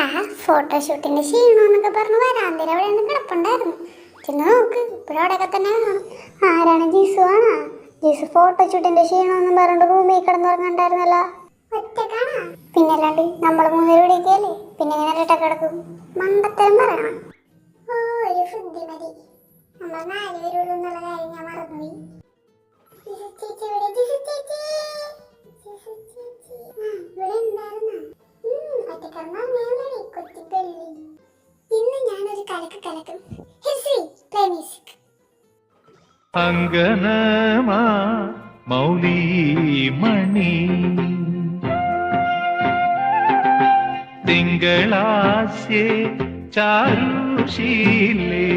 ആ ഫോട്ടോഷൂട്ടിന്റെ ക്ഷീണമെന്നൊക്കെ പറഞ്ഞ് വരാന്തര അവിടെ നിന്ന് കിടപ്പുണ്ടായിരുന്നു. ചെന്ന് നോക്ക് ഇപ്പോഴവിടെയൊക്കെ തന്നെ കാണും. ആരാണ്? ജിസു ആണോ? ജിസു ഫോട്ടോഷൂട്ടിന്റെ ക്ഷീണമെന്നും പറഞ്ഞിട്ട് റൂമിൽ കിടന്നുറങ്ങണ്ടായിരുന്നല്ല. ഒറ്റക്കാണോ? പിന്നല്ലാണ്ട് നമ്മൾ മൂന്നുപേരും ഇവിടേക്കല്ലേ, പിന്നെ ഇങ്ങനെ ഇരട്ട കിടക്കും. മണ്ടത്തരം പറയണം. ഓ ഒരു ബുദ്ധി മതി. നമ്മൾ നാലുപേരുള്ളൂ എന്നുള്ള കാര്യം ഞാൻ മറന്നുപോയി. ചേച്ചി ഇവിടെ, ജിസു ചേച്ചി. ജിസു ചേച്ചി ഇവിടെ ഉണ്ടായിരുന്നോ? ഇന്ന് ഞാനൊരു കലക്കും. Play music. അങ്കനമാ മൗലിമണി തിങ്കളാസ്യേ ചാരുശീലേ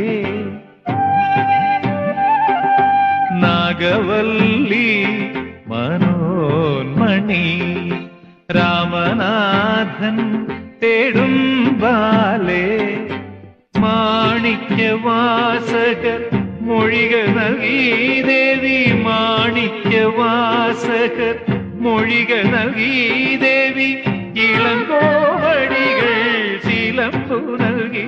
നാഗവല്ലി മനോന്മണി രാമനാഥൻ തേടും ബാലേ മാണിക്യവാസകർ മൊഴികൾ നൽകി ദേവി മാണിക്യവാസകർ മൊഴികൾ നൽകി ദേവി ഇളങ്കോവടികൾ ശീലംപു നൽകി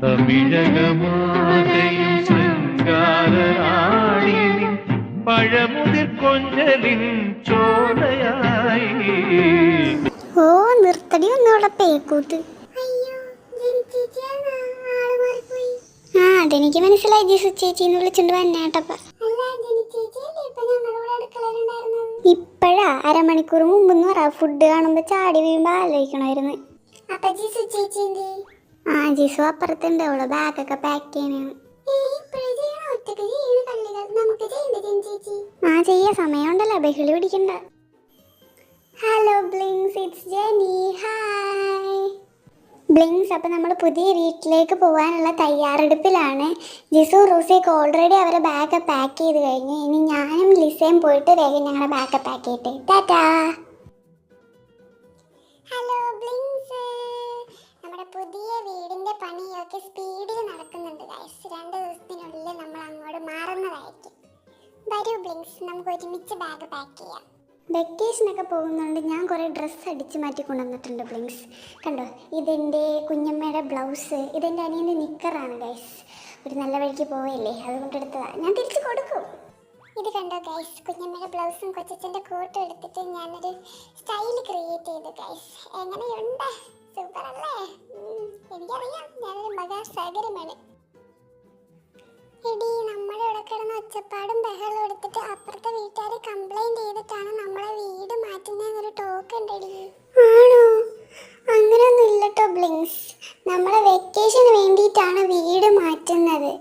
തമിഴകമാതയും ശൃംഗാരറാണിനി പഴമുതിർ കൊഞ്ചലിൻ ചോലയായി. ഓ നിർത്തടി ഒന്നോടെ പേക്കൂത്ത്. ആ അതെനിക്ക് മനസ്സിലായി. ജിസു ചേച്ചിന്ന് വിളിച്ചോണ്ട് വന്നേട്ടപ്പ. ഇപ്പഴാ അരമണിക്കൂർ മുമ്പെന്ന് പറ. ഫുഡ് കാണുമ്പോ ചാടി വീഴുമ്പോ ആലോചിക്കണമായിരുന്നു. ആ ജിസു അപ്പുറത്തുണ്ട്. അവള് ബാഗൊക്കെ പാക്ക് ചെയ്യണ. ആ ചെയ്യാ, സമയമുണ്ടല്ലോ, ബഹളി പിടിക്കണ്ട. Hello blings, it's Jenny. Hi blings. അപ്പം നമ്മൾ പുതിയ വീട്ടിലേക്ക് പോകാനുള്ള തയ്യാറെടുപ്പിലാണ്. ജിസു റൂസയൊക്കെ ഓൾറെഡി അവരെ ബാഗ് പാക്ക് ചെയ്ത് കഴിഞ്ഞു. ഇനി ഞാനും ലിസയും പോയിട്ട് വേഗം ഞങ്ങളുടെ ബാഗ് പാക്ക് ചെയ്തിട്ട് ടാറ്റാ. ഹലോ ബ്ലിങ്സ്, നമ്മുടെ പുതിയ വീടിൻ്റെ പണിയൊക്കെ സ്പീഡിൽ നടക്കുന്നുണ്ട് ഗൈസ്. 2 ദിവസത്തിനുള്ളിൽ നമ്മൾ അങ്ങോട്ട് മാറുന്നതായിരിക്കും. വരൂ ബ്ലിങ്സ്, നമുക്ക് ഒരുമിച്ച് ബാഗ് പാക്ക് ചെയ്യാം. വെക്കേഷനൊക്കെ പോകുന്നുണ്ട്. ഞാൻ കുറേ ഡ്രസ്സ് അടിച്ച് മാറ്റി കൊണ്ടുവന്നിട്ടുണ്ട് ബ്ലിങ്സ്. കണ്ടോ, ഇതെൻ്റെ കുഞ്ഞമ്മയുടെ ബ്ലൗസ്, ഇതെൻ്റെ അനിയൻ്റെ നിക്കറാണ് ഗൈസ്. ഒരു നല്ല വഴിക്ക് പോവല്ലേ, അതുകൊണ്ട് എടുത്തതാണ്. ഞാൻ തിരിച്ചു കൊടുക്കും. ഇത് കണ്ടോ ഗൈസ്, കുഞ്ഞമ്മയുടെ ബ്ലൗസും കൊച്ചച്ഛൻ്റെ കോട്ടും എടുത്തിട്ട് ഞാനൊരു സ്റ്റൈൽ ക്രിയേറ്റ് ചെയ്തു ഗൈസ്. എങ്ങനെയുണ്ട്? സൂപ്പർ അല്ലേ? എനിക്കറിയാം, ഞാനൊരു മഹാസാഗരമാണ്. എടി, നമ്മുടെ ഇവിടെ കിടന്ന് ഒച്ചപ്പാടും ബഹളം എടുത്തിട്ട് അപ്പുറത്തെ വീട്ടുകാർ കംപ്ലൈന്റ് ചെയ്തിട്ടാണ് നമ്മളെ വീട് മാറ്റുന്നതെന്നൊരു ടോക്ക് ഉണ്ടടി. ആണോ? അങ്ങനെയൊന്നും ഇല്ലട്ടോ ബ്ലിങ്സ്. നമ്മളെ വെക്കേഷന് വേണ്ടിയിട്ടാണ് വീട് മാറ്റുന്നത്.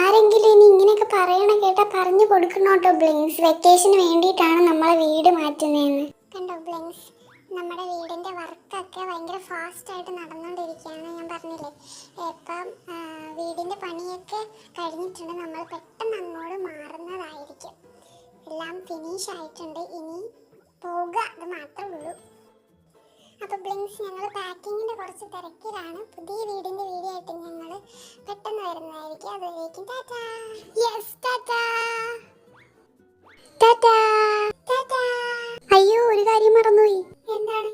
ആരെങ്കിലും ഇനി ഇങ്ങനെയൊക്കെ പറയണ കേട്ടാ പറഞ്ഞു കൊടുക്കണോട്ടോ ബ്ലിങ്സ്. വെക്കേഷന് വേണ്ടിയിട്ടാണ് നമ്മളെ വീട് മാറ്റുന്നതെന്ന്. കണ്ടോ ബ്ലിങ്സ്, നമ്മുടെ വീടിൻ്റെ വർക്കൊക്കെ ഭയങ്കര ഫാസ്റ്റായിട്ട് നടന്നുകൊണ്ടിരിക്കുകയാണ്. ഞാൻ പറഞ്ഞില്ലേ, ഇപ്പം വീടിൻ്റെ പണിയൊക്കെ കഴിഞ്ഞിട്ടുണ്ട്. നമ്മൾ പെട്ടെന്ന് അങ്ങോട്ട് മാറുന്നതായിരിക്കും. എല്ലാം ഫിനിഷ് ആയിട്ടുണ്ട്, ഇനി പോകുക, അത് മാത്രമേ ഉള്ളൂ. അപ്പോൾ ബ്ലിങ്സ്, ഞങ്ങൾ പാക്കിങ്ങിൻ്റെ കുറച്ച് തിരക്കിലാണ്. പുതിയ വീടിൻ്റെ വീഡിയോ ആയിട്ട് ഞങ്ങൾ പെട്ടെന്ന് വരുന്നതായിരിക്കും. അതുവരേക്കും ടാറ്റാ. യെസ് ടാറ്റാ. ടാറ്റാ ടാറ്റാ. അയ്യോ, ഒരു കാര്യം മറന്നുപോയി. എന്താണ്?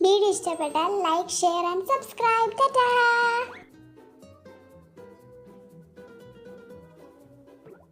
വീഡിയോ ഇഷ്ടപ്പെട്ടാൽ like, share and subscribe. Tata.